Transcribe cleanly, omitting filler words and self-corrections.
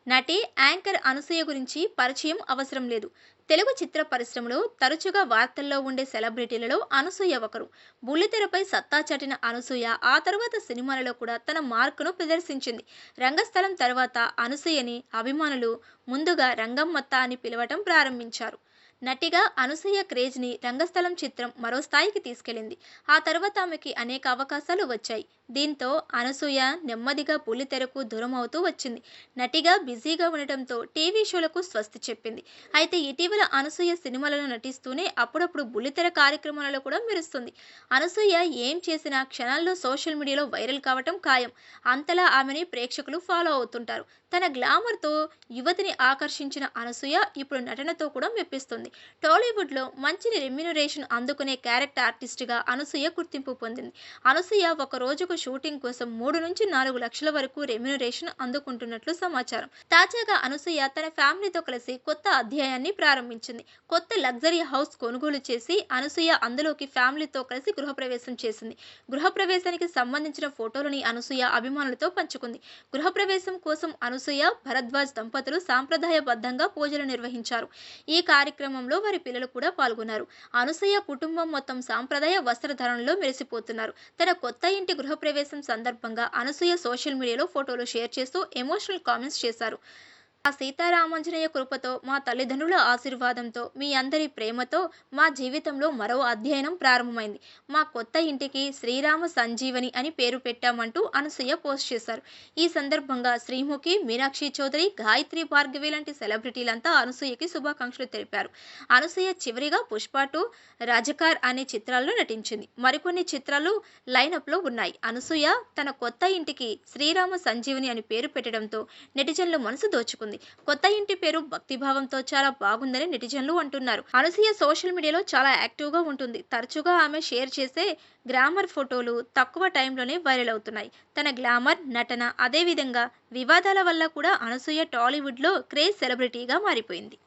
నటి, యాంకర్ అనసూయ గురించి పరిచయం అవసరం లేదు. తెలుగు చిత్ర పరిశ్రమలో తరచుగా వార్తల్లో ఉండే సెలబ్రిటీలలో అనసూయ ఒకరు. బుల్లితెరపై సత్తా చాటిన అనసూయ ఆ తర్వాత సినిమాలలో కూడా తన మార్కును ప్రదర్శించింది. రంగస్థలం తర్వాత అనసూయని అభిమానులు ముందుగా రంగమ్మత్త అని పిలవటం ప్రారంభించారు. నటిగా అనసూయ క్రేజ్ని రంగస్థలం చిత్రం మరో స్థాయికి తీసుకెళ్లింది. ఆ తర్వాత ఆమెకి అనేక అవకాశాలు వచ్చాయి. దీంతో అనసూయ నెమ్మదిగా బుల్లితెరకు దూరం అవుతూ వచ్చింది. నటిగా బిజీగా ఉండటంతో టీవీ షోలకు స్వస్తి చెప్పింది. అయితే ఇటీవల అనసూయ సినిమాలలో నటిస్తూనే అప్పుడప్పుడు బుల్లితెర కార్యక్రమాలలో కూడా మెరుస్తుంది. అనసూయ ఏం చేసినా క్షణాల్లో సోషల్ మీడియాలో వైరల్ కావటం ఖాయం. అంతలా ఆమెని ప్రేక్షకులు ఫాలో అవుతుంటారు. తన గ్లామర్తో యువతిని ఆకర్షించిన అనసూయ ఇప్పుడు నటనతో కూడా మెప్పిస్తుంది. టాలీవుడ్లో మంచి రెమ్యునరేషన్ అందుకునే క్యారెక్టర్ ఆర్టిస్ట్గా అనసూయ గుర్తింపు పొందింది. అనసూయ ఒక రోజుకు షూటింగ్ కోసం 3 నుంచి 4 లక్షల వరకు రెమ్యునరేషన్ అందుకుంటున్నట్లు సమాచారం. తాజాగా అనసూయ తన ఫ్యామిలీతో కలిసి కొత్త అధ్యాయాన్ని ప్రారంభించింది. కొత్త లగ్జరీ హౌస్ కొనుగోలు చేసి అనసూయ అందులోకి ఫ్యామిలీతో కలిసి గృహప్రవేశం చేసింది. గృహప్రవేశానికి సంబంధించిన ఫోటోలని అనసూయ అభిమానులతో పంచుకుంది. గృహప్రవేశం కోసం అనసూయ, భరద్వాజ్ దంపతులు సాంప్రదాయబద్ధంగా పూజలు నిర్వహించారు. ఈ కార్యక్రమంలో వారి పిల్లలు కూడా పాల్గొన్నారు. అనసూయ కుటుంబం మొత్తం సాంప్రదాయ వస్త్రధారణలో మెరిసిపోతున్నారు. తన కొత్త ఇంటి గృహప్రవేశం సందర్భంగా అనసూయ సోషల్ మీడియాలో ఫోటోలు షేర్ చేస్తూ ఎమోషనల్ కామెంట్స్ చేశారు. ఆ సీతారామాంజనేయ కృపతో, మా తల్లిదండ్రుల ఆశీర్వాదంతో, మీ అందరి ప్రేమతో మా జీవితంలో మరో అధ్యయనం ప్రారంభమైంది. మా కొత్త ఇంటికి శ్రీరామ సంజీవని అని పేరు పెట్టామంటూ అనసూయ పోస్ట్ చేశారు. ఈ సందర్భంగా శ్రీముఖి, మీనాక్షి చౌదరి, గాయత్రి భార్గవి లాంటి సెలబ్రిటీలంతా అనసూయకి శుభాకాంక్షలు తెలిపారు. అనసూయ చివరిగా పుష్ప 2, రజకార్ అనే చిత్రాల్లో నటించింది. మరికొన్ని చిత్రాలు లైనప్లో ఉన్నాయి. అనసూయ తన కొత్త ఇంటికి శ్రీరామ సంజీవని అని పేరు పెట్టడంతో నెటిజన్ల మనసు దోచుకుంది. కొత్త ఇంటి పేరు భక్తిభావంతో చాలా బాగుందని నెటిజన్లు అంటున్నారు. అనసూయ సోషల్ మీడియాలో చాలా యాక్టివ్గా ఉంటుంది. తరచుగా ఆమె షేర్ చేసే గ్లామర్ ఫోటోలు తక్కువ టైంలోనే వైరల్ అవుతున్నాయి. తన గ్లామర్, నటన, అదేవిధంగా వివాదాల వల్ల కూడా అనసూయ టాలీవుడ్లో క్రేజ్ సెలబ్రిటీగా మారిపోయింది.